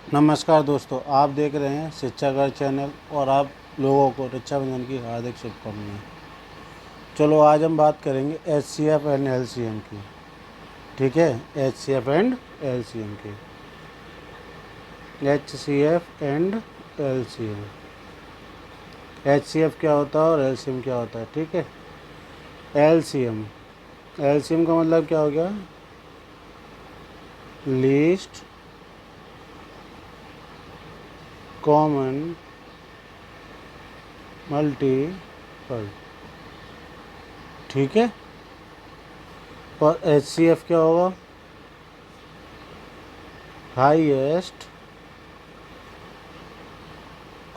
नमस्कार दोस्तों, आप देख रहे हैं शिक्षागढ़ चैनल और आप लोगों को रक्षाबंधन की हार्दिक शुभकामनाएं। चलो आज हम बात करेंगे एचसीएफ एंड एलसीएम की। ठीक है, एचसीएफ एंड एलसीएम की। HCF and LCM. एचसीएफ क्या होता है और एलसीएम क्या होता है? ठीक है। एलसीएम एलसीएम का मतलब क्या हो गया? Least common multiple. ठीक है। और एचसीएफ क्या होगा? Highest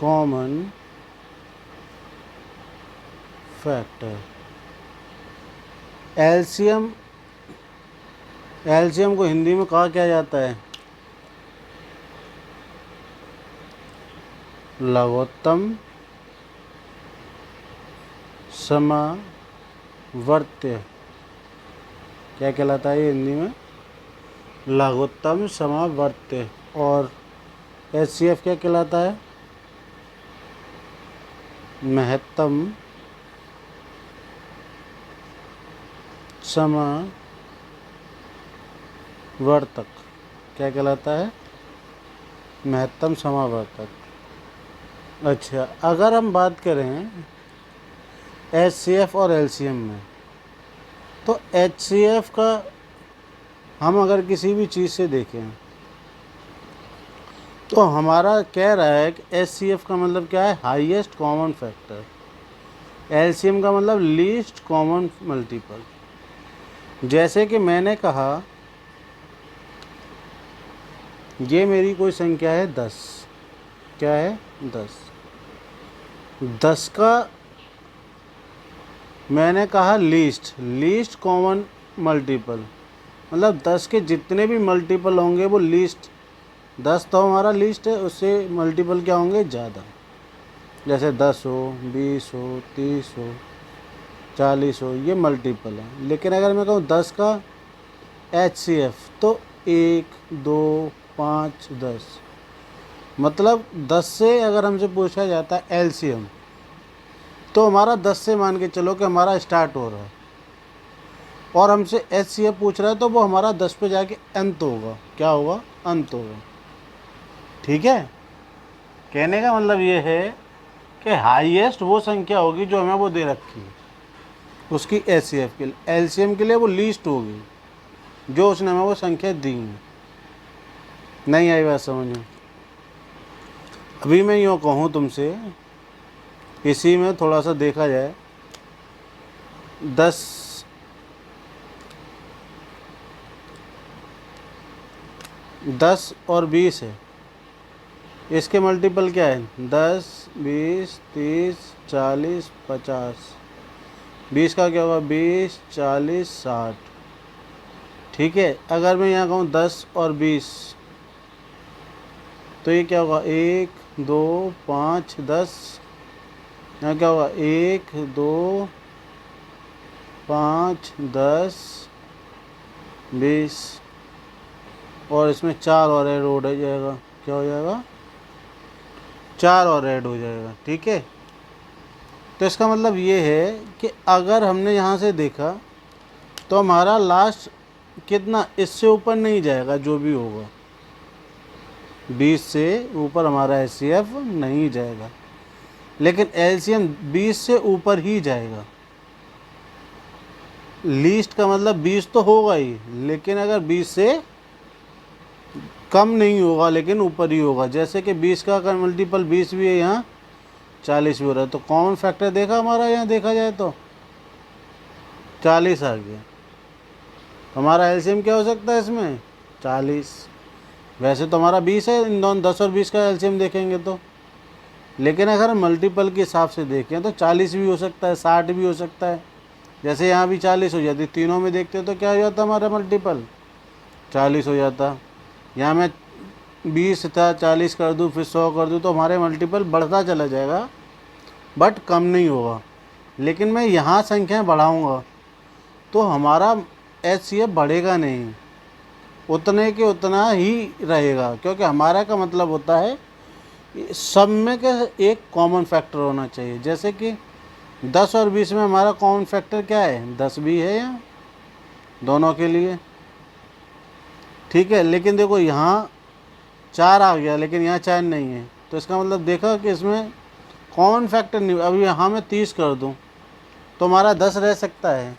common factor. LCM LCM को हिंदी में कहा क्या जाता है? लघुत्तम समावर्त्य। क्या कहलाता है ये हिंदी में? लघुत्तम समावर्त्य। और एचसीएफ क्या कहलाता है? महत्तम समावर्तक। क्या कहलाता है? महत्तम समावर्तक। अच्छा, अगर हम बात करें एचसीएफ और एलसीएम में, तो एचसीएफ का हम अगर किसी भी चीज़ से देखें तो हमारा कह रहा है कि एचसीएफ का मतलब क्या है? Highest common factor. एलसीएम का मतलब लीस्ट कॉमन मल्टीपल। जैसे कि मैंने कहा ये मेरी कोई संख्या है 10। क्या है? 10। 10 का मैंने कहा लीस्ट कॉमन मल्टीपल, मतलब 10 के जितने भी मल्टीपल होंगे वो लीस्ट। 10 तो हमारा लीस्ट है, उससे मल्टीपल क्या होंगे? ज़्यादा। जैसे 10 हो, 20 हो, 30 हो, 40 हो, ये मल्टीपल है। लेकिन अगर मैं कहूँ 10 का एचसीएफ तो 1, 2, 5, 10। मतलब 10 से अगर हमसे पूछा जाता है एलसीएम तो हमारा 10 से मान के चलो कि हमारा स्टार्ट हो रहा है, और हमसे एचसीएफ पूछ रहा है तो वो हमारा 10 पे जाके अंत होगा। क्या होगा? अंत होगा। ठीक है। कहने का मतलब ये है कि हाईएस्ट वो संख्या होगी जो हमें वो दे रखी है उसकी एचसीएफ के लिए। एलसीएम के लिए वो लीस्ट होगी जो उसने हमें वो संख्या दी है। नहीं आई बात समझ में? अभी मैं यूँ कहूँ तुमसे, इसी में थोड़ा सा देखा जाए, 10 और 20 है, इसके मल्टीपल क्या है? 10, 20, 30, 40, 50। 20 का क्या होगा? 20, 40, 60। ठीक है। अगर मैं यहाँ कहूँ 10 और 20 तो ये क्या होगा? 1, 2, 5, 10। यहाँ क्या होगा? 1, 2, 5, 10, 20। और इसमें 4 और ऐड हो जाएगा। क्या हो जाएगा? 4 और ऐड हो जाएगा। ठीक है। तो इसका मतलब ये है कि अगर हमने यहाँ से देखा तो हमारा लास्ट कितना, इससे ऊपर नहीं जाएगा जो भी होगा। 20 से ऊपर हमारा एचसीएफ नहीं जाएगा, लेकिन एलसीएम 20 से ऊपर ही जाएगा। लीस्ट का मतलब 20 तो होगा ही, लेकिन अगर 20 से कम नहीं होगा लेकिन ऊपर ही होगा। जैसे कि 20 का अगर मल्टीपल 20 भी है, यहाँ 40 भी हो रहा है, तो कॉमन फैक्टर देखा हमारा, यहाँ देखा जाए तो 40 आ गया। हमारा एलसीएम क्या हो सकता है इसमें? 40। वैसे तो हमारा 20 है, इन दोनों 10 और 20 का एलसीएम देखेंगे तो, लेकिन अगर मल्टीपल के हिसाब से देखें तो 40 भी हो सकता है, 60 भी हो सकता है। जैसे यहाँ भी 40 हो जाती, तीनों में देखते तो क्या हो जाता हमारा मल्टीपल? 40 हो जाता। यहाँ मैं 20 था, 40 कर दूँ, फिर 100 कर दूँ, तो हमारे मल्टीपल बढ़ता चला जाएगा बट कम नहीं होगा। लेकिन मैं यहाँ संख्याएँ बढ़ाऊँगा तो हमारा एचसीएफ बढ़ेगा नहीं, उतने के उतना ही रहेगा, क्योंकि हमारा का मतलब होता है सब में के एक कॉमन फैक्टर होना चाहिए। जैसे कि 10 और 20 में हमारा कॉमन फैक्टर क्या है, 10 भी है यहाँ दोनों के लिए, ठीक है। लेकिन देखो यहाँ 4 आ गया, लेकिन यहाँ 4 नहीं है, तो इसका मतलब देखा कि इसमें कॉमन फैक्टर नहीं। अब यहाँ मैं 30 कर दूँ तो हमारा 10 रह सकता है,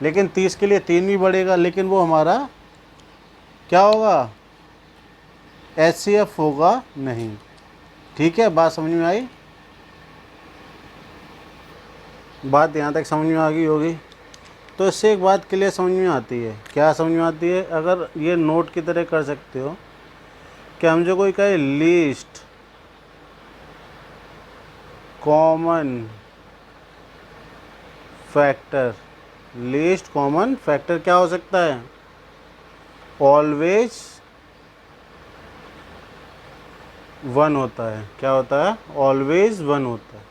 लेकिन 30 के लिए 3 भी बढ़ेगा, लेकिन वो हमारा क्या होगा, HCF होगा नहीं। ठीक है, बात समझ में आई? बात यहाँ तक समझ में आ गई होगी। तो इससे एक बात क्लियर समझ में आती है। क्या समझ में आती है? अगर ये नोट की तरह कर सकते हो कि हम जो कोई कहे least common factor, least common factor क्या हो सकता है, ऑलवेज 1 होता है। क्या होता है? ऑलवेज 1 होता है।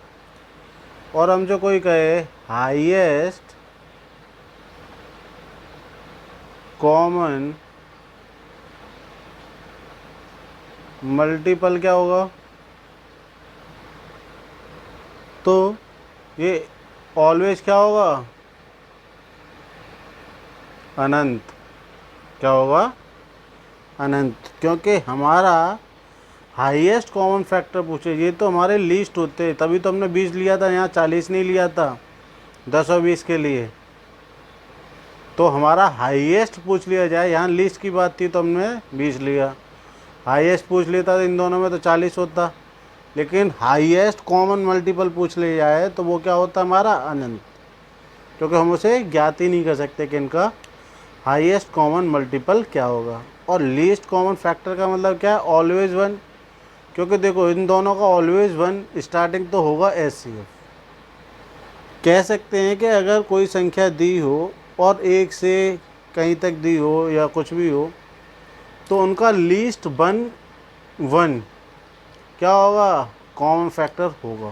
और हम जो कोई कहे हाईएस्ट कॉमन मल्टीपल क्या होगा, तो ये ऑलवेज क्या होगा, अनंत। क्या होगा? अनंत। क्योंकि हमारा हाईएस्ट कॉमन फैक्टर पूछे, ये तो हमारे लीस्ट होते हैं, तभी तो हमने 20 लिया था, यहाँ 40 नहीं लिया था 10 और 20 के लिए। तो हमारा हाईएस्ट पूछ लिया जाए, यहाँ लीस्ट की बात थी तो हमने 20 लिया, हाईएस्ट पूछ लेता तो इन दोनों में तो 40 होता, लेकिन हाईएस्ट कॉमन मल्टीपल पूछ लिया जाए तो वो क्या होता हमारा, अनंत। क्योंकि हम उसे ज्ञात ही नहीं कर सकते कि इनका हाईएस्ट कॉमन मल्टीपल क्या होगा। और लीस्ट कॉमन फैक्टर का मतलब क्या है, ऑलवेज 1। क्योंकि देखो इन दोनों का ऑलवेज 1 स्टार्टिंग तो होगा HCF। कह सकते हैं कि अगर कोई संख्या दी हो और 1 से कहीं तक दी हो या कुछ भी हो, तो उनका लीस्ट 1 क्या होगा, कॉमन फैक्टर होगा।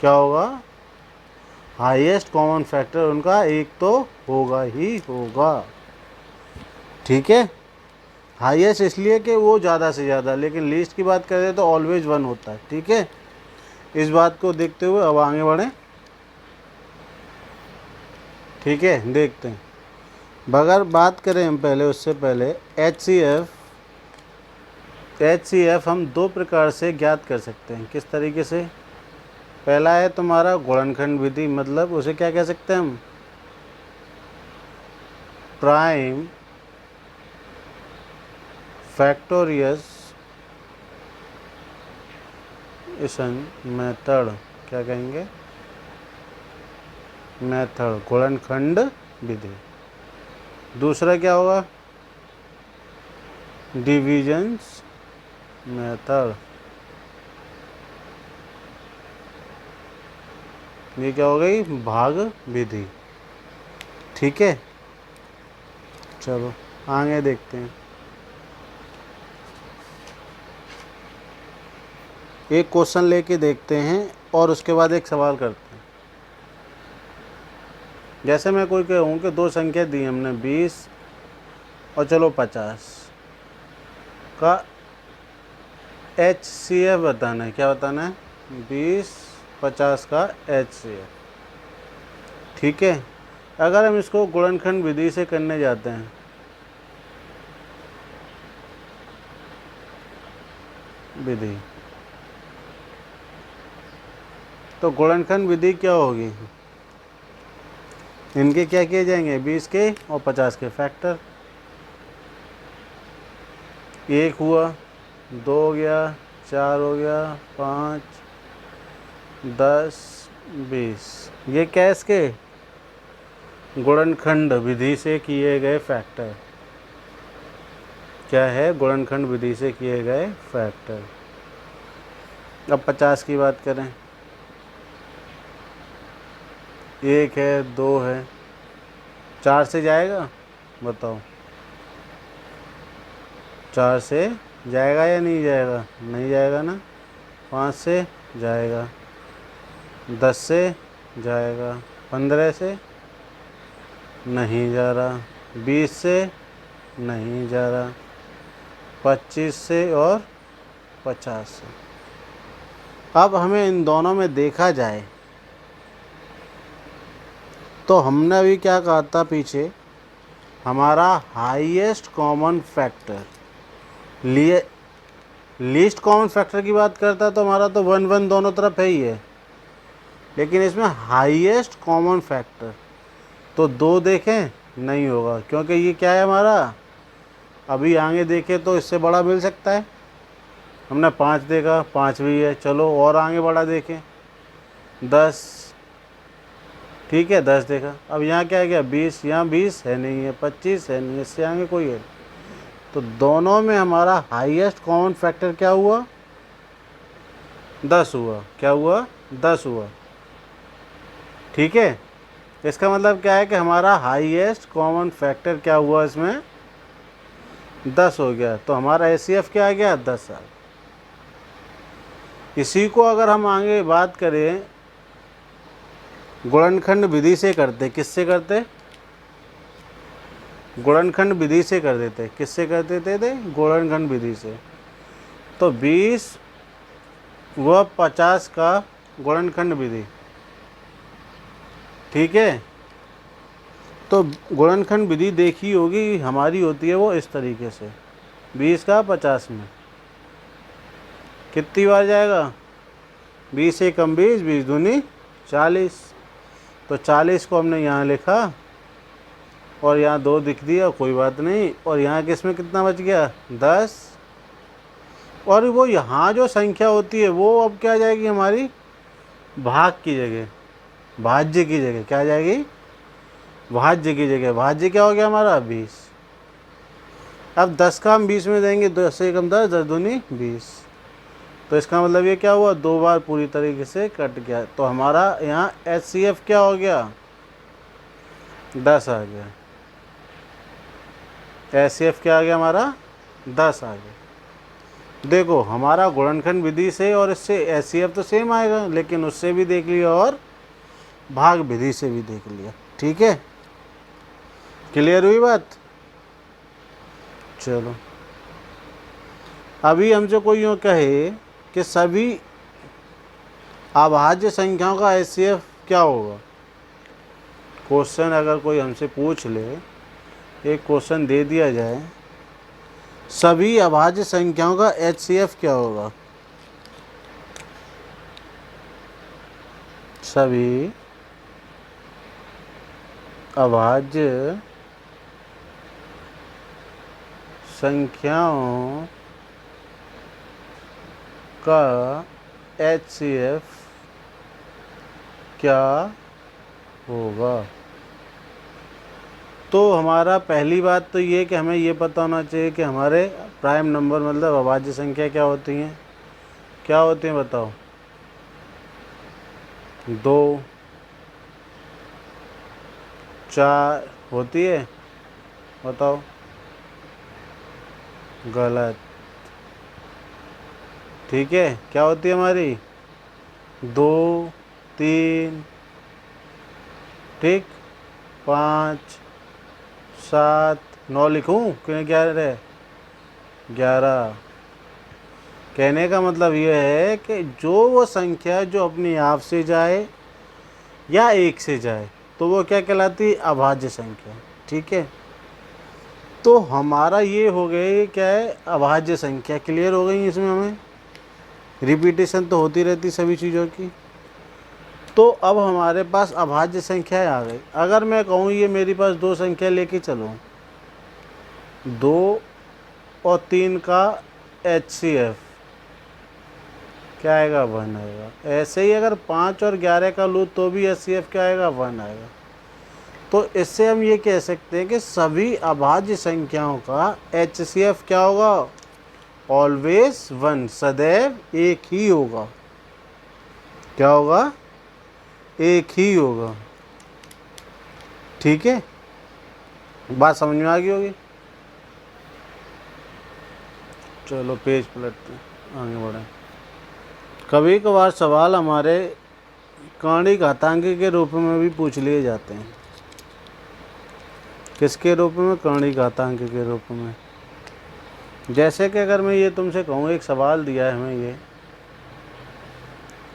क्या होगा? हाईएस्ट कॉमन फैक्टर उनका एक तो होगा ही होगा। ठीक है, हाईएस्ट इसलिए कि वो ज़्यादा से ज़्यादा, लेकिन लीस्ट की बात करें तो ऑलवेज 1 होता है। ठीक है, इस बात को देखते हुए अब आगे बढ़ें। ठीक है, देखते हैं। अगर बात करें हम पहले, उससे पहले HCF हम 2 प्रकार से ज्ञात कर सकते हैं। किस तरीके से? पहला है तुम्हारा गुणनखंड विधि, मतलब उसे क्या कह सकते हैं हम, प्राइम फैक्टोरियस मेथड। क्या कहेंगे? मेथड, गुणनखंड विधि। दूसरा क्या होगा, डिविजन्स मेथड। ये क्या हो गई, भाग विधि। ठीक है, चलो आगे देखते हैं। एक क्वेश्चन लेके देखते हैं और उसके बाद एक सवाल करते हैं। जैसे मैं कोई कहूँ कि 2 संख्या दी हमने 20 और चलो 50 का HCF बताना है। क्या बताना है? 20 50 का HCF। ठीक है, अगर हम इसको गुणनखंड विधि से करने जाते हैं, विधि, तो गुणनखंड विधि क्या होगी, इनके क्या किए जाएंगे, 20 के और 50 के फैक्टर। 1 हुआ, 2 हो गया, 4 हो गया, 5 10 20। ये क्या, इसके गुणनखंड विधि से किए गए फैक्टर। क्या है? गुणनखंड विधि से किए गए फैक्टर। अब 50 की बात करें, 1 है, 2 है, 4 से जाएगा, बताओ 4 से जाएगा या नहीं जाएगा? नहीं जाएगा ना। 5 से जाएगा, 10 से जाएगा, 15 से नहीं जा रहा, 20 से नहीं जा रहा। 25 से और 50 से। अब हमें इन दोनों में देखा जाए तो हमने अभी क्या कहा था पीछे, हमारा हाईएस्ट कॉमन फैक्टर लिए लीस्ट कॉमन फैक्टर की बात करता है तो हमारा तो 1 1 दोनों तरफ है ही है, लेकिन इसमें हाईएस्ट कॉमन फैक्टर तो 2 देखें नहीं होगा, क्योंकि ये क्या है हमारा, अभी आगे देखें तो इससे बड़ा मिल सकता है। हमने 5 देखा, 5 भी है, चलो और आगे बड़ा देखें 10, ठीक है 10 देखा। अब यहाँ क्या है, क्या 20, यहाँ 20 है नहीं है, 25 है नहीं, इससे आगे कोई है। तो दोनों में हमारा हाईएस्ट कॉमन फैक्टर क्या हुआ, 10 हुआ। क्या हुआ, 10 हुआ। ठीक है, इसका मतलब क्या है कि हमारा हाईएस्ट कॉमन फैक्टर क्या हुआ, इसमें 10 हो गया। तो हमारा एचसीएफ क्या आ गया, 10 आ गया। इसी को अगर हम आगे बात करें गुणनखंड विधि से करते, किससे करते, गुणनखंड विधि से कर देते। किससे कर देते थे, गुणनखंड विधि से। तो 20 व 50 का गुणनखंड विधि, ठीक है। तो गुणनखंड विधि देखी होगी हमारी, होती है वो इस तरीके से, 20 का 50 में कितनी बार जाएगा, 20 से कम 20, 20 दूनी 40। तो 40 को हमने यहाँ लिखा और यहाँ 2 दिख दिया, कोई बात नहीं। और यहाँ किस में कितना बच गया, 10। और वो यहाँ जो संख्या होती है वो अब क्या जाएगी हमारी, भाग की जगह, भाज्य की जगह क्या जाएगी, भाज्य की जगह। भाज्य क्या हो गया हमारा, 20। अब 10 का हम 20 में देंगे, 10 से कम 10, 10 दूनी 20। तो इसका मतलब ये क्या हुआ, 2 बार पूरी तरीके से कट गया। तो हमारा यहाँ एचसीएफ क्या हो गया, 10 आ गया। एचसीएफ क्या आ गया हमारा, 10 आ गया। देखो हमारा गुणनखंड विधि से और इससे एचसीएफ तो सेम आएगा, लेकिन उससे भी देख लिया और भाग विधि से भी देख लिया। ठीक है, क्लियर हुई बात। चलो अभी हमसे कोई यूँ कहे कि सभी अभाज्य संख्याओं का एचसीएफ क्या होगा। क्वेश्चन अगर कोई हमसे पूछ ले, एक क्वेश्चन दे दिया जाए, सभी अभाज्य संख्याओं का एचसीएफ क्या होगा। सभी अभाज्य संख्याओं का एचसीएफ क्या होगा। तो हमारा पहली बात तो ये कि हमें ये पता होना चाहिए कि हमारे प्राइम नंबर मतलब अभाज्य संख्या क्या होती हैं। क्या होती हैं बताओ, 2, 4 होती है, बताओ। गलत, ठीक है। क्या होती है हमारी, 2, 3, ठीक, 5, 7, 9 लिखूं क्यों, 11, 11। कहने का मतलब ये है कि जो वो संख्या जो अपने आप से जाए या 1 से जाए तो वो क्या कहलाती है, अभाज्य संख्या। ठीक है, तो हमारा ये हो गए क्या है, अभाज्य संख्या क्लियर हो गई। इसमें हमें रिपीटेशन तो होती रहती सभी चीज़ों की। तो अब हमारे पास अभाज्य संख्याएं आ गई। अगर मैं कहूँ ये मेरे पास 2 संख्या लेके चलो, 2 और 3 का एचसीएफ क्या आएगा, 1 आएगा। ऐसे ही अगर 5 और 11 का लूँ तो भी एचसीएफ क्या आएगा, 1 आएगा। तो इससे हम ये कह सकते हैं कि सभी अभाज्य संख्याओं का एचसीएफ क्या होगा, ऑलवेज 1, सदैव एक ही होगा। क्या होगा, एक ही होगा। ठीक है, बात समझ में आ गई होगी। चलो पेज पलटते हैं, आगे बढ़ें। कभी कभार सवाल हमारे कणिक घातांकी के रूप में भी पूछ लिए जाते हैं। किसके रूप में? कर्णी घातांक के रूप में। जैसे कि अगर मैं ये तुमसे कहूँ, एक सवाल दिया है हमें ये,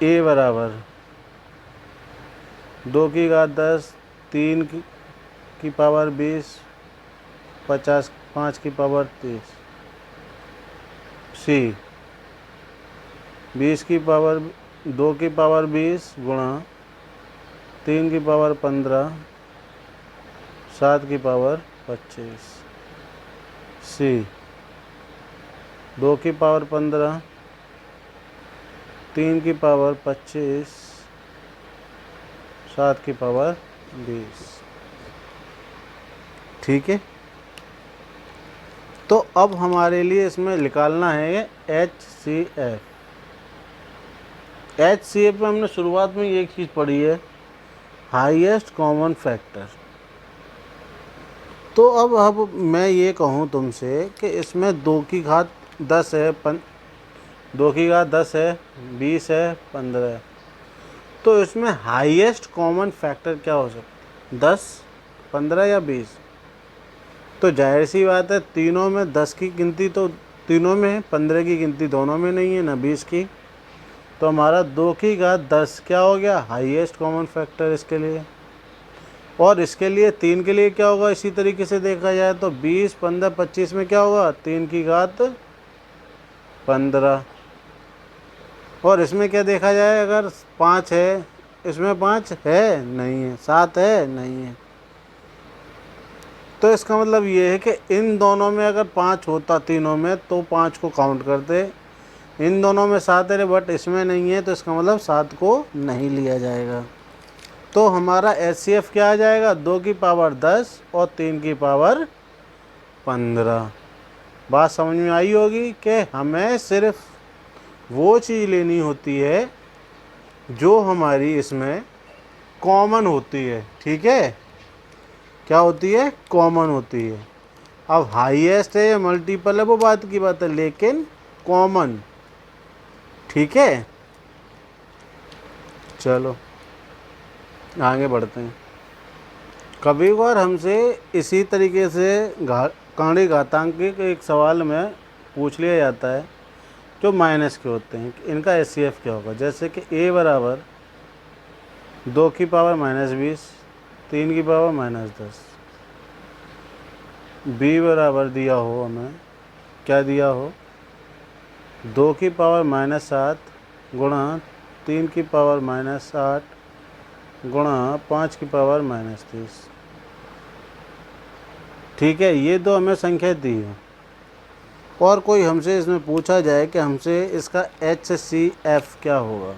a बराबर 2 की घात 10, 3 की पावर 20, 50, 5 की पावर 30, c 20 की पावर 2 की पावर 20 गुणा 3 की पावर 15, 7 की पावर 25, c 2 की पावर 15, 3 की पावर 25, 7 की पावर 20। ठीक है, तो अब हमारे लिए इसमें निकालना है HCF। HCF में हमने शुरुआत में एक चीज़ पढ़ी है, हाईएस्ट कॉमन फैक्टर। तो अब मैं ये कहूँ तुमसे कि इसमें 2 की घात 10 है, 2 की घात 10 है, 20 है, 15 है, तो इसमें हाईएस्ट कॉमन फैक्टर क्या हो सकता है? 10, 15 या 20? तो जाहिर सी बात है, तीनों में 10 की गिनती तो तीनों में है, 15 की गिनती दोनों में नहीं है, ना 20 की। तो हमारा 2 की घात 10 क्या हो गया? हाईएस्ट कॉमन फैक्टर इसके लिए। और इसके लिए 3 के लिए क्या होगा? इसी तरीके से देखा जाए तो 20, 15, 25 में क्या होगा? 3 की घात 15। और इसमें क्या देखा जाए, अगर 5 है, इसमें 5 है नहीं है, 7 है नहीं है, तो इसका मतलब ये है कि इन दोनों में अगर 5 होता तीनों में तो 5 को काउंट करते, इन दोनों में 7 है बट इसमें नहीं है, तो इसका मतलब 7 को नहीं लिया जाएगा। तो हमारा HCF क्या आ जाएगा? 2 की पावर 10 और 3 की पावर 15। बात समझ में आई होगी कि हमें सिर्फ वो चीज़ लेनी होती है जो हमारी इसमें कॉमन होती है। ठीक है, क्या होती है? कॉमन होती है। अब हाईएस्ट है या मल्टीपल है वो बात की बात है, लेकिन कॉमन। ठीक है, चलो आगे बढ़ते हैं। कभी बार हमसे इसी तरीके से कर्णी घातांक के एक सवाल में पूछ लिया जाता है जो माइनस के होते हैं, इनका HCF क्या होगा। जैसे कि a बराबर 2 की पावर -20, 3 की पावर -10, b बराबर दिया हो हमें, क्या दिया हो? 2 की पावर -7 गुणा 3 की पावर -8 गुणा 5 की पावर -30। ठीक है, ये दो हमें संख्या दी है। और कोई हमसे इसमें पूछा जाए कि हमसे इसका HCF क्या होगा,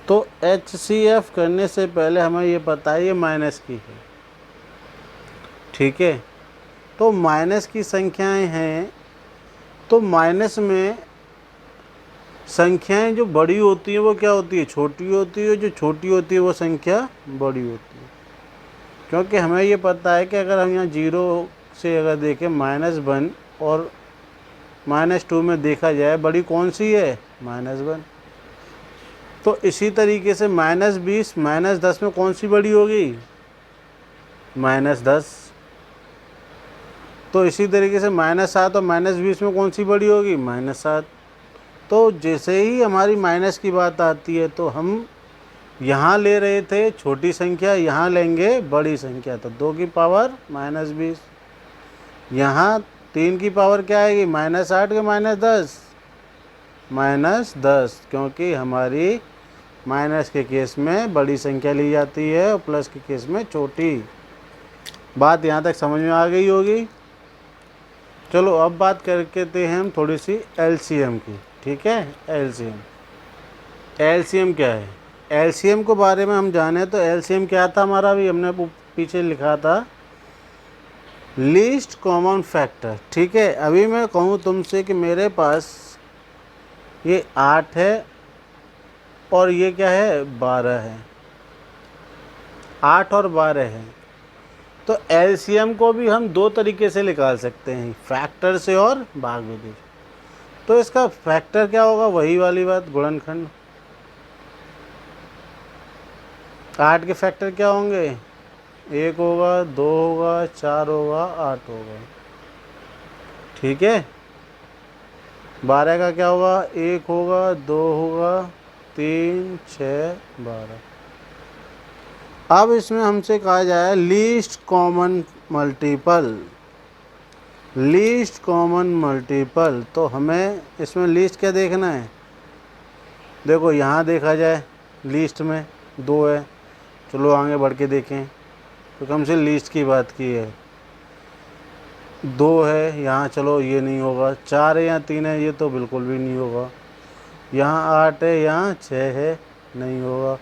तो HCF करने से पहले हमें ये पता है ये माइनस की है। ठीक है, तो माइनस की संख्याएं हैं, तो माइनस में संख्याएं जो बड़ी होती हैं वो क्या होती है? छोटी होती है। जो छोटी होती है वो संख्या बड़ी होती है, क्योंकि हमें ये पता है कि अगर हम यहाँ 0 से अगर देखें -1 और -2 में देखा जाए बड़ी कौन सी है? -1। तो इसी तरीके से -20 -10 में कौन सी बड़ी होगी? -10। तो इसी तरीके से -7 और -20 में कौन सी बड़ी होगी? -7। तो जैसे ही हमारी माइनस की बात आती है तो हम यहाँ ले रहे थे छोटी संख्या, यहाँ लेंगे बड़ी संख्या, तो 2 की पावर -20। यहाँ 3 की पावर क्या आएगी? -8 के -10, -10, क्योंकि हमारी माइनस के केस में बड़ी संख्या ली जाती है और प्लस के केस में छोटी। बात यहाँ तक समझ में आ गई होगी। चलो अब बात करते हैं हम थोड़ी सी LCM की। ठीक है, LCM क्या है? LCM को बारे में हम जाने तो LCM क्या था हमारा, भी हमने पीछे लिखा था लीस्ट कॉमन फैक्टर। ठीक है, अभी मैं कहूँ तुमसे कि मेरे पास ये 8 है और ये क्या है? 12 है। 8 और 12 है, तो LCM को भी हम दो तरीके से निकाल सकते हैं, फैक्टर से और भाग विधि। तो इसका फैक्टर क्या होगा? वही वाली बात, गुणनखंड। 8 के फैक्टर क्या होंगे? 1 होगा, 2 होगा, 4 होगा, 8 होगा। ठीक है। 12 का क्या होगा? 1 होगा, 2 होगा, 3, 6, 12। अब इसमें हमसे कहा जाए least common multiple. Least common multiple, तो हमें इसमें लीस्ट क्या देखना है? देखो यहाँ देखा जाए लीस्ट में 2 है, चलो आगे बढ़ के देखें तो हमसे लीस्ट की बात की है। 2 है यहाँ, चलो ये नहीं होगा। 4 है यहाँ, 3 है, ये तो बिल्कुल भी नहीं होगा। यहाँ 8 है, यहाँ 6 है, नहीं होगा।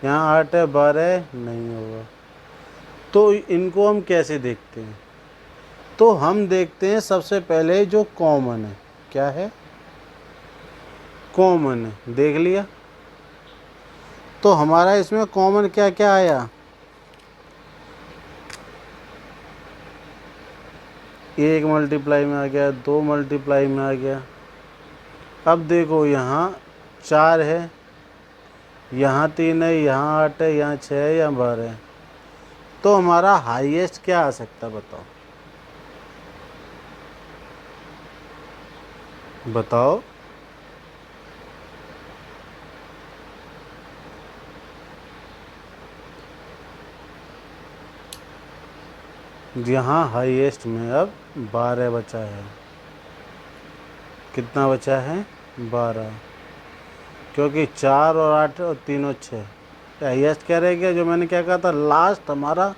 यहाँ 8 है, 12 है, नहीं होगा। तो इनको हम कैसे देखते हैं? तो हम देखते हैं सबसे पहले जो कॉमन है। क्या है? कॉमन है। देख लिया। तो हमारा इसमें कॉमन क्या क्या आया? 1 मल्टीप्लाई में आ गया, 2 मल्टीप्लाई में आ गया। अब देखो यहाँ 4 है, यहाँ 3 है, यहाँ 8 है, यहाँ 6 है, यहाँ 12 है। तो हमारा हाईएस्ट क्या आ सकता है? बताओ बताओ। यहाँ हाईएस्ट में अब 12 बचा है। कितना बचा है? 12। क्योंकि 4 और 8 और 3 और 6 हाईएस्ट क्या रह गया? जो मैंने क्या कहा था, लास्ट हमारा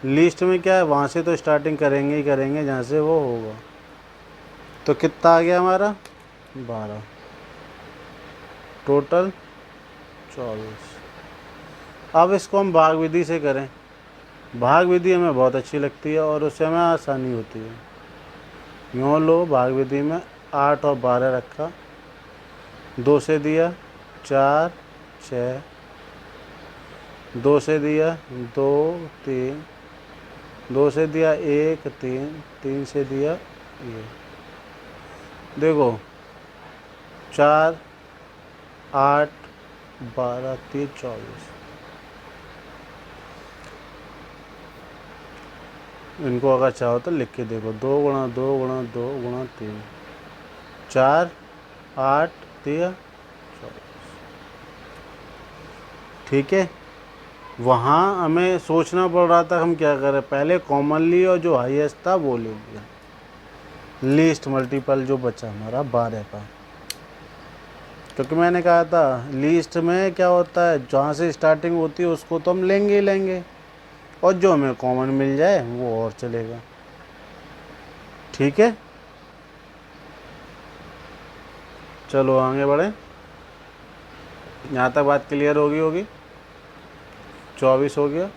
लिस्ट में क्या है, वहाँ से तो स्टार्टिंग करेंगे ही करेंगे जहाँ से वो होगा। तो कितना आ गया हमारा? 12। टोटल 24। अब इसको हम भाग विधि से करें। भाग विधि हमें बहुत अच्छी लगती है और उससे हमें आसानी होती है। यूँ लो, भाग विधि में 8 और 12 रखा, 2 से दिया 4, 6, 2 से दिया 2, 3, 2 से दिया 1, 3, 3 से दिया ये। देखो 4, 8, 12, 3, 24। इनको अगर चाहो तो लिख के देखो, 2 गुणा 2 गुणा 2 गुणा 3, 4, 8, 3, 24। ठीक है। वहाँ हमें सोचना पड़ रहा था हम क्या करें, पहले कॉमन ली और जो हाईएस्ट था वो ले लिया। लीस्ट मल्टीपल जो बचा हमारा 12 का, क्योंकि मैंने कहा था लीस्ट में क्या होता है, जहाँ से स्टार्टिंग होती है उसको तो हम लेंगे ही लेंगे, और जो हमें कॉमन मिल जाए वो और चलेगा। ठीक है, चलो आगे बढ़ें। यहाँ तक बात क्लियर होगी। 24 हो गया।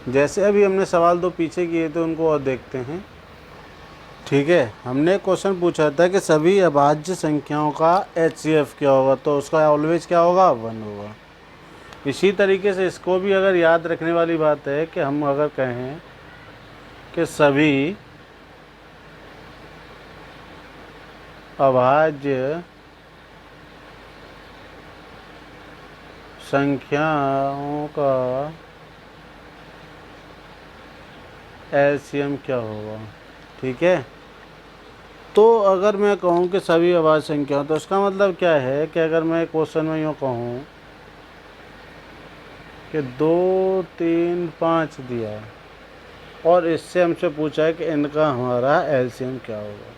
जैसे अभी हमने सवाल 2 पीछे किए थे उनको और देखते हैं। ठीक है, हमने क्वेश्चन पूछा था कि सभी अभाज्य संख्याओं का HCF क्या होगा, तो उसका ऑलवेज क्या होगा? 1 होगा। इसी तरीके से इसको भी अगर याद रखने वाली बात है कि हम अगर कहें कि सभी अभाज्य संख्याओं का LCM क्या होगा। ठीक है, तो अगर मैं कहूँ कि सभी अभाज्य संख्याओं, तो इसका मतलब क्या है कि अगर मैं क्वेश्चन में यूँ कहूँ कि 2, 3, 5 दिया और इससे हमसे पूछा है कि इनका हमारा LCM क्या होगा,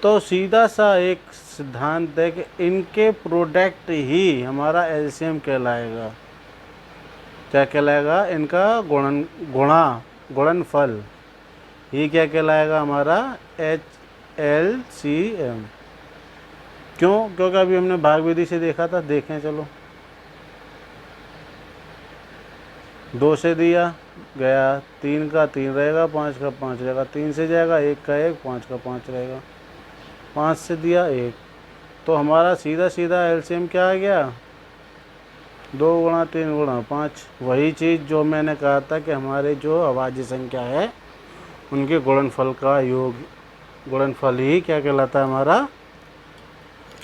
तो सीधा सा एक सिद्धांत है कि इनके प्रोडक्ट ही हमारा LCM कहलाएगा। क्या कहलाएगा? इनका गुणनफल ही क्या कहलाएगा? हमारा LCM। क्यों? क्योंकि अभी हमने भाग विधि से देखा था। देखें, चलो 2 से दिया गया, 3 का 3 रहेगा, 5 का 5 रहेगा, 3 से जाएगा 1 का 1, 5 का 5 रहेगा, 5 से दिया 1, तो हमारा सीधा सीधा LCM क्या आ गया? 2 गुणा 3 गुणा 5। वही चीज़ जो मैंने कहा था कि हमारे जो अभाज्य संख्या है उनके गुणनफल का योग, गुणनफल ही क्या कहलाता है? हमारा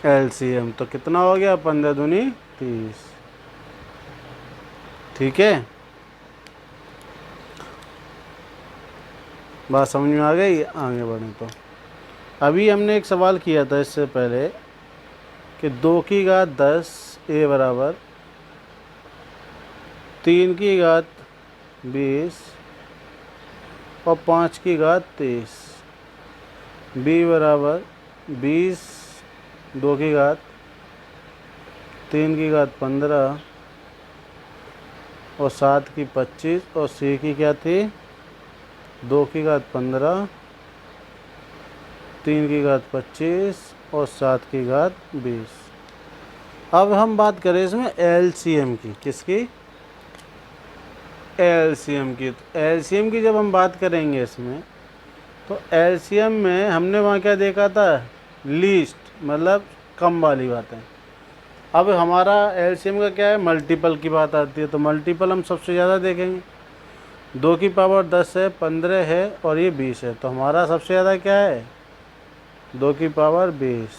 LCM। तो कितना हो गया? 15 दूनी 30। ठीक है, बात समझ में आ गई। आगे बढ़ें तो अभी हमने एक सवाल किया था इससे पहले कि 2 की घात 10 ए बराबर 3 की घात 20 और 5 की घात 23, बी बराबर 20 2 की घात 3 की घात 15 और 7 की 25 और सी की क्या थी 2 की घात 15 3 की घात 25 और 7 की घात 20। अब हम बात करें इसमें एलसीएम की, किसकी, एलसीएम की। तो एलसीएम की जब हम बात करेंगे इसमें, तो एलसीएम में हमने वहाँ क्या देखा था, लीस्ट, मतलब कम वाली बातें। अब हमारा एलसीएम का क्या है, मल्टीपल की बात आती है, तो मल्टीपल हम सबसे ज़्यादा देखेंगे। 2 की पावर 10 है, 15 है और ये 20 है, तो हमारा सबसे ज़्यादा क्या है 2 की पावर 20।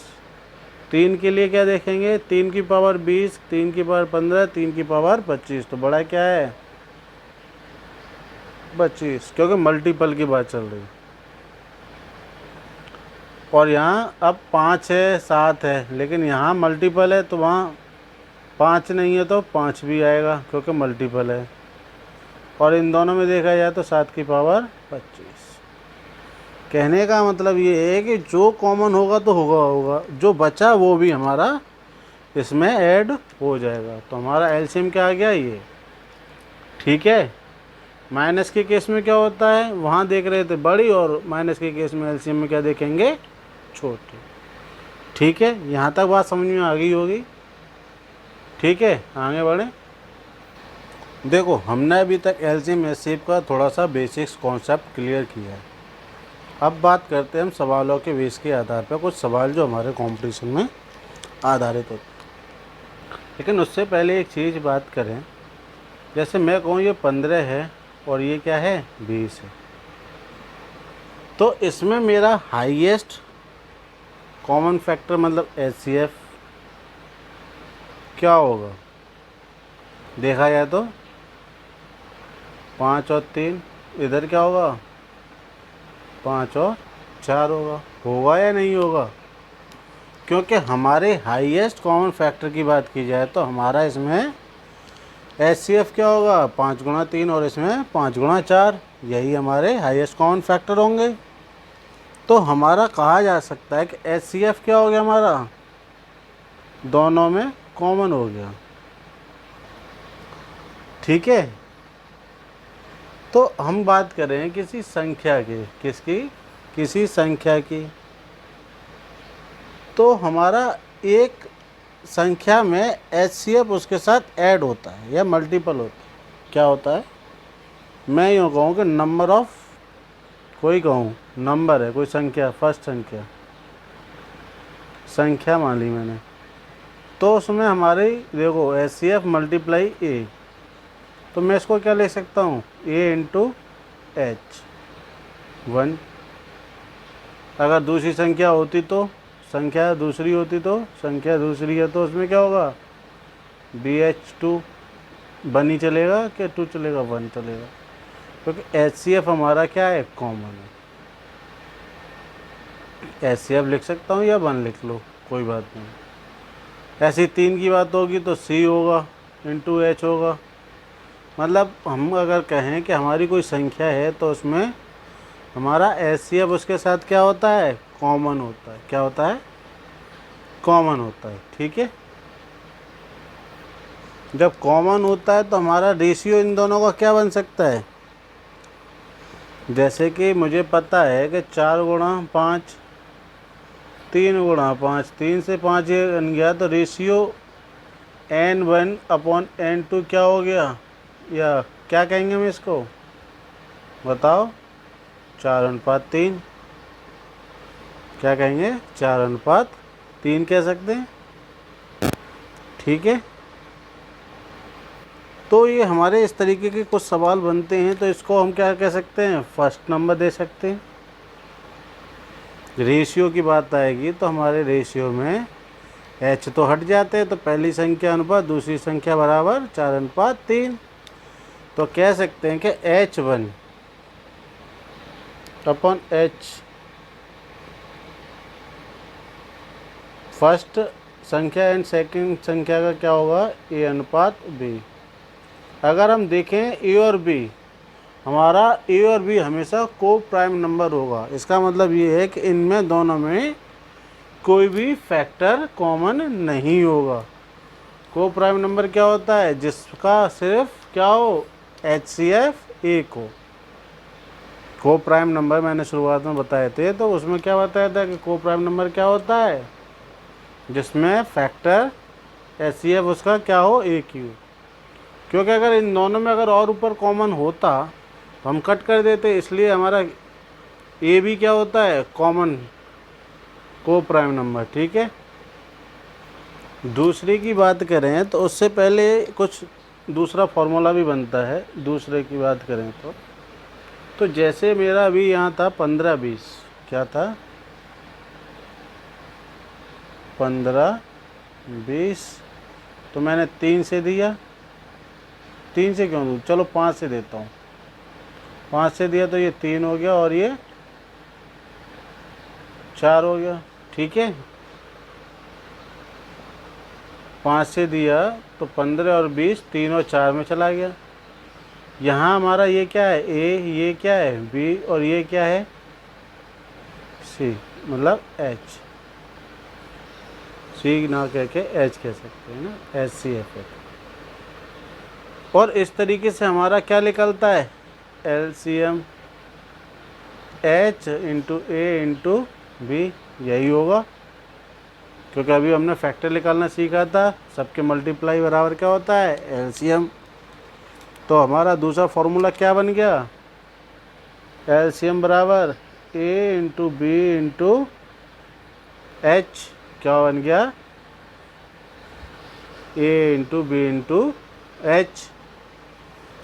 3 के लिए क्या देखेंगे, 3 की पावर 20, 3 की पावर 15, 3 की पावर 25, तो बड़ा क्या है 25, क्योंकि मल्टीपल की बात चल रही है। और यहाँ अब 5 है 7 है, लेकिन यहाँ मल्टीपल है तो वहाँ 5 नहीं है तो 5 भी आएगा क्योंकि मल्टीपल है। और इन दोनों में देखा जाए तो 7 की पावर 25। कहने का मतलब ये है कि जो कॉमन होगा तो होगा, जो बचा वो भी हमारा इसमें ऐड हो जाएगा। तो हमारा एलसीएम क्या आ गया ये, ठीक है। माइनस के केस में क्या होता है, वहाँ देख रहे थे बड़ी, और माइनस के केस में एलसीएम में क्या देखेंगे, छोटी। ठीक है, यहाँ तक बात समझ में आ गई होगी। ठीक है, आगे बढ़ें। देखो हमने अभी तक एलसीएम एचसीएफ का थोड़ा सा बेसिक्स कॉन्सेप्ट क्लियर किया है। अब बात करते हैं हम सवालों के बेस के आधार पर, कुछ सवाल जो हमारे कंपटीशन में आधारित होते हैं। लेकिन उससे पहले एक चीज़ बात करें, जैसे मैं कहूँ ये 15 है और ये क्या है 20 है, तो इसमें मेरा हाईएस्ट कॉमन फैक्टर मतलब एचसीएफ क्या होगा, देखा जाए तो 5 और 3, इधर क्या होगा 5 और 4 होगा या नहीं होगा। क्योंकि हमारे हाईएस्ट कॉमन फैक्टर की बात की जाए तो हमारा इसमें एचसीएफ क्या होगा 5 गुणा 3 और इसमें 5 गुणा 4, यही हमारे हाईएस्ट कॉमन फैक्टर होंगे। तो हमारा कहा जा सकता है कि एचसीएफ क्या हो गया हमारा, दोनों में कॉमन हो गया। ठीक है, तो हम बात करें किसी संख्या की, किसकी, किसी संख्या की, तो हमारा एक संख्या में एचसीएफ उसके साथ ऐड होता है या मल्टीपल होता है। क्या होता है, मैं यूँ कहूँ कि नंबर ऑफ, कोई कहूँ नंबर है, कोई संख्या, फर्स्ट संख्या मान ली मैंने, तो उसमें हमारी देखो एचसीएफ मल्टीप्लाई ए, तो मैं इसको क्या लिख सकता हूँ ए इंटू एच 1। अगर दूसरी संख्या होती तो, संख्या दूसरी होती तो, संख्या दूसरी है तो उसमें क्या होगा BH2 1 ही चलेगा कि 2 चलेगा, 1 चलेगा, क्योंकि एचसीएफ हमारा क्या है कॉमन है। एचसीएफ लिख सकता हूँ या 1 लिख लो, कोई बात नहीं। ऐसी 3 की बात होगी तो C होगा इंटू H होगा। मतलब हम अगर कहें कि हमारी कोई संख्या है तो उसमें हमारा एचसीएफ उसके साथ क्या होता है कॉमन होता है। क्या होता है, कॉमन होता है। ठीक है, जब कॉमन होता है तो हमारा रेशियो इन दोनों का क्या बन सकता है, जैसे कि मुझे पता है कि 4 गुणा 5, 3 गुणा 5, 3 से 5 ये बन गया, तो रेशियो N1/N2 क्या हो गया, या क्या कहेंगे हम इसको बताओ, 4:3। क्या कहेंगे 4:3 कह सकते हैं। ठीक है, तो ये हमारे इस तरीके के कुछ सवाल बनते हैं, तो इसको हम क्या कह सकते हैं, फर्स्ट नंबर दे सकते हैं। रेशियो की बात आएगी तो हमारे रेशियो में H तो हट जाते हैं, तो पहली संख्या अनुपात दूसरी संख्या बराबर 4:3। तो कह सकते हैं कि H1 अपॉन H फर्स्ट संख्या एंड सेकंड संख्या का क्या होगा, A अनुपात B। अगर हम देखें A और B, हमारा A और B हमेशा को प्राइम नंबर होगा। इसका मतलब ये है कि इनमें दोनों में कोई भी फैक्टर कॉमन नहीं होगा। को प्राइम नंबर क्या होता है, जिसका सिर्फ क्या हो, HCF एक हो। को प्राइम नंबर मैंने शुरुआत में बताए थे, तो उसमें क्या बताया था कि को प्राइम नंबर क्या होता है, जिसमें फैक्टर HCF उसका क्या हो, एक ही हो। क्योंकि अगर इन दोनों में अगर और ऊपर कॉमन होता तो हम कट कर देते, इसलिए हमारा ए भी क्या होता है, कॉमन को प्राइम नंबर। ठीक है, दूसरे की बात करें तो उससे पहले कुछ दूसरा फॉर्मूला भी बनता है। दूसरे की बात करें तो जैसे मेरा अभी यहाँ था 15-20, क्या था 15-20, तो मैंने 3 से दिया। 3 से क्यों दूँ, चलो 5 से देता हूँ। 5 से दिया तो ये 3 हो गया और ये 4 हो गया। ठीक है, 5 से दिया तो 15 और 20, 3 और 4 में चला गया। यहाँ हमारा ये क्या है, ए, ये क्या है बी, और ये क्या है सी, मतलब एच। सी ना कह के एच कह सकते हैं ना, HCF। और इस तरीके से हमारा क्या निकलता है, LCM H इंटू ए इंटू बी, यही होगा। क्योंकि अभी हमने फैक्टर निकालना सीखा था, सबके मल्टीप्लाई बराबर क्या होता है, LCM। तो हमारा दूसरा फॉर्मूला क्या बन गया, LCM बराबर A into B into H, क्या बन गया, A into B into H।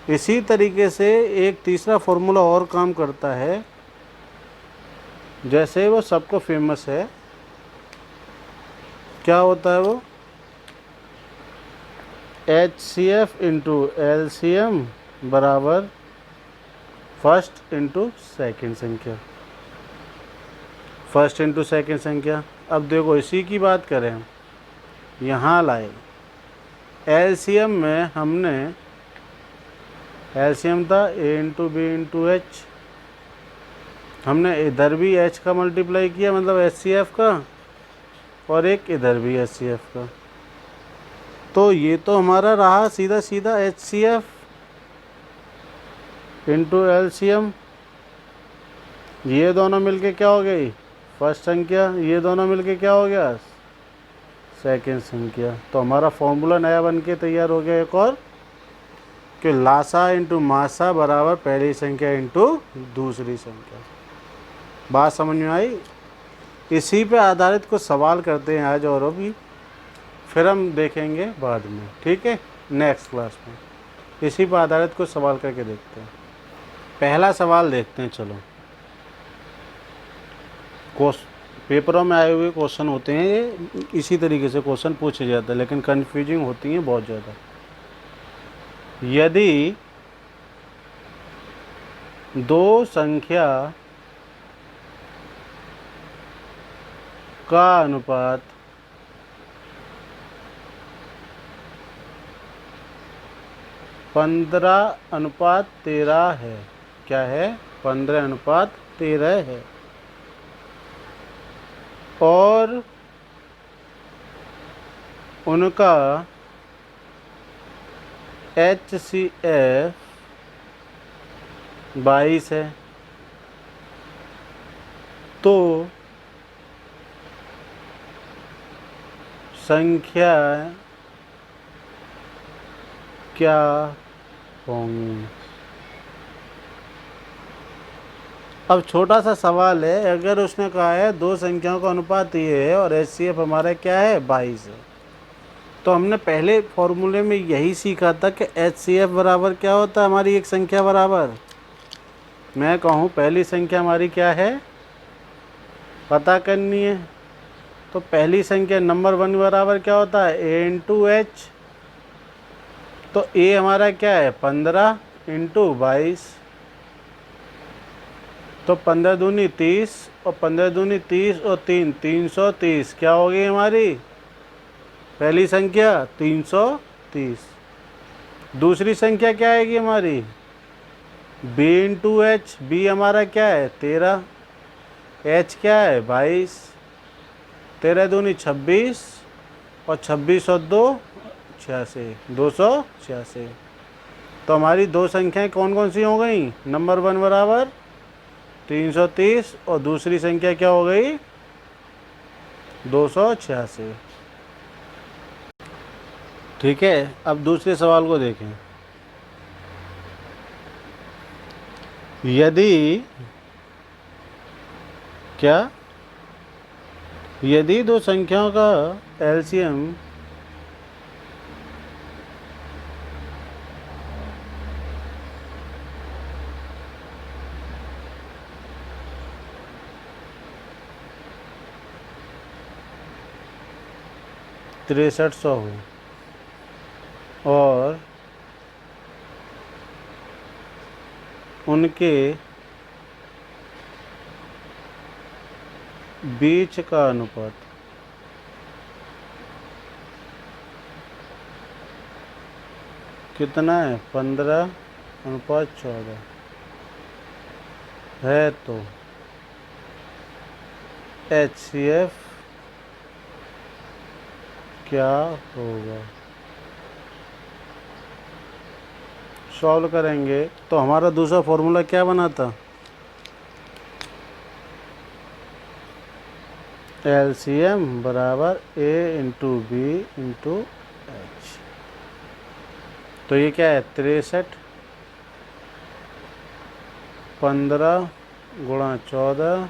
इसी तरीके से एक तीसरा फॉर्मूला और काम करता है, जैसे वो सबको फेमस है। क्या होता है वो, HCF इंटू LCM बराबर फर्स्ट इंटू सेकेंड संख्या। फर्स्ट इंटू सेकेंड संख्या। अब देखो इसी की बात करें, यहाँ लाए LCM में हमने, LCM था A into B into H, हमने इधर भी H का मल्टीप्लाई किया, मतलब HCF का, और एक इधर भी HCF का। तो ये तो हमारा रहा सीधा सीधा HCF इंटू LCM। ये दोनों मिलके क्या हो गई, फर्स्ट संख्या। ये दोनों मिलके क्या हो गया, सेकंड संख्या। तो हमारा फॉर्मूला नया बन के तैयार हो गया एक और, कि लासा इंटू मासा बराबर पहली संख्या इंटू दूसरी संख्या। बात समझ में आई। इसी पे आधारित कुछ सवाल करते हैं आज और भी, फिर हम देखेंगे बाद में। ठीक है, नेक्स्ट क्लास में इसी पर आधारित कुछ सवाल करके देखते हैं। पहला सवाल देखते हैं, चलो। पेपरों में आए हुए क्वेश्चन होते हैं ये, इसी तरीके से क्वेश्चन पूछे जाते हैं, लेकिन कन्फ्यूजिंग होती हैं बहुत ज़्यादा। यदि दो संख्या का अनुपात 15:13 है, क्या है, 15:13 है, और उनका HCF 22 है, तो संख्या क्या होंगी। अब छोटा सा सवाल है, अगर उसने कहा है दो संख्याओं का अनुपात ये है और HCF हमारा क्या है, 22 है, तो हमने पहले फॉर्मूले में यही सीखा था कि HCF बराबर क्या होता है, हमारी एक संख्या बराबर, मैं कहूँ पहली संख्या हमारी क्या है, पता करनी है। तो पहली संख्या नंबर 1 बराबर क्या होता है, A इंटू H। तो A हमारा क्या है, 15, इंटू 22, तो 15 दूनी 30 और 15 दूनी 30 और 3 330 क्या हो गई हमारी पहली संख्या 330। दूसरी संख्या क्या आएगी हमारी b इंटू एच। बी हमारा क्या है 13, h क्या है 22, 13 दूनी 26 और 26 और 2 86, 286। तो हमारी दो संख्याएं कौन कौन सी हो गई, नंबर 1 बराबर 330 और दूसरी संख्या क्या हो गई 286। ठीक है, अब दूसरे सवाल को देखें। यदि क्या, यदि दो संख्याओं का एलसीएम तिरसठ 100 हो और उनके बीच का अनुपात कितना है 15:14 है, तो HCF क्या होगा। सॉल्व करेंगे तो हमारा दूसरा फॉर्मूला क्या बना था, LCM बराबर A into B into H. तो ये क्या है 63 15 गुणा 14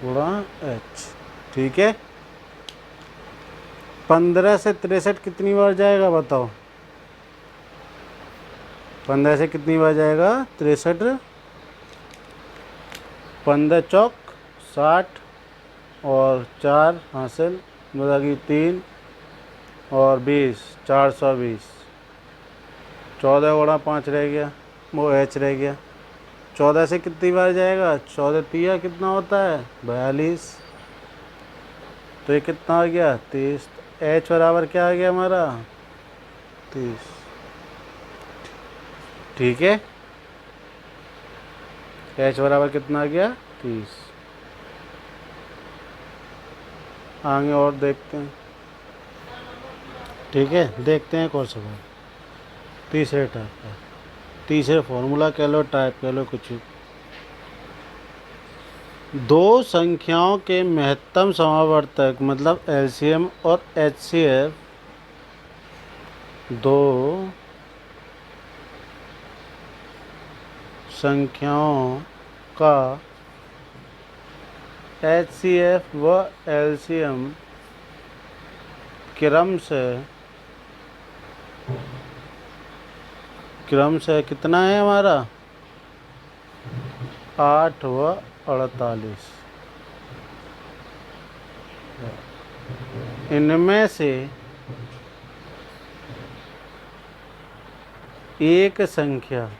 गुणा एच। ठीक है, 15 से 63 कितनी बार जाएगा बताओ, 15 से कितनी बार जाएगा 63, 15 चौक 60 और 4 हासिल बदगी 3 और 20 420, 14 गुणा 5 रह गया, वो एच रह गया। 14 से कितनी बार जाएगा, 14 तिया कितना होता है 42, तो ये कितना आ गया 30। एच बराबर क्या आ गया हमारा 30। ठीक है, एच बराबर कितना आ गया 30। आगे और देखते हैं। ठीक है, देखते हैं कौन सा सवाल तीसरे टाइप का, तीसरे फॉर्मूला कह लो टाइप कह लो कुछ। दो संख्याओं के महत्तम समावर्तक मतलब एलसीएम और एचसीएफ, दो संख्याओं का एचसीएफ व एलसीएम क्रम से कितना है हमारा 8 व 48। इनमें से एक संख्या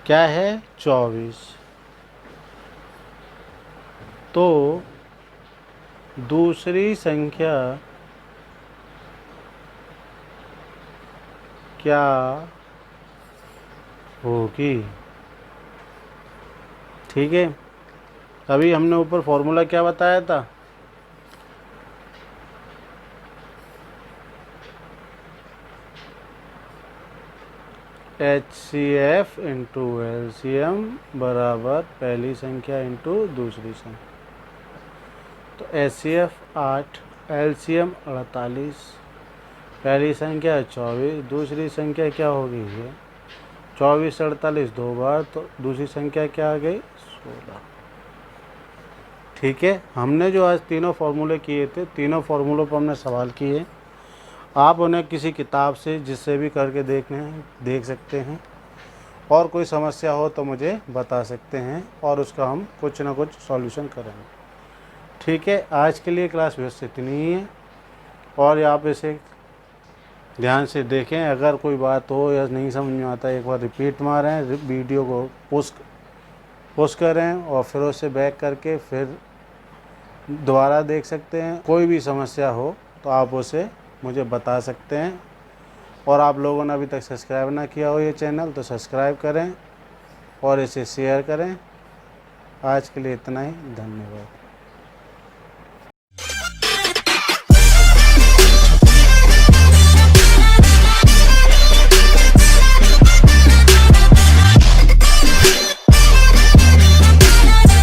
क्या है 24, तो दूसरी संख्या क्या होगी। ठीक है, अभी हमने ऊपर फॉर्मूला क्या बताया था, HCF इंटू LCM बराबर पहली संख्या इंटू दूसरी संख्या। तो HCF 8, LCM 48, पहली संख्या 24, दूसरी संख्या क्या होगी ये 24 48 दो बार, तो दूसरी संख्या क्या आ गई 16। ठीक है, हमने जो आज तीनों फार्मूले किए थे, तीनों फार्मूलों पर हमने सवाल किए। आप उन्हें किसी किताब से जिससे भी करके देख सकते हैं, और कोई समस्या हो तो मुझे बता सकते हैं और उसका हम कुछ ना कुछ सॉल्यूशन करेंगे। ठीक है, आज के लिए क्लास बस इतनी ही है, और आप इसे ध्यान से देखें, अगर कोई बात हो या नहीं समझ में आता एक बार रिपीट मारें, वीडियो को पोस्ट करें और फिर उसे बैक करके फिर दोबारा देख सकते हैं। कोई भी समस्या हो तो आप उसे मुझे बता सकते हैं। और आप लोगों ने अभी तक सब्सक्राइब ना किया हो ये चैनल तो सब्सक्राइब करें और इसे शेयर करें। आज के लिए इतना ही, धन्यवाद।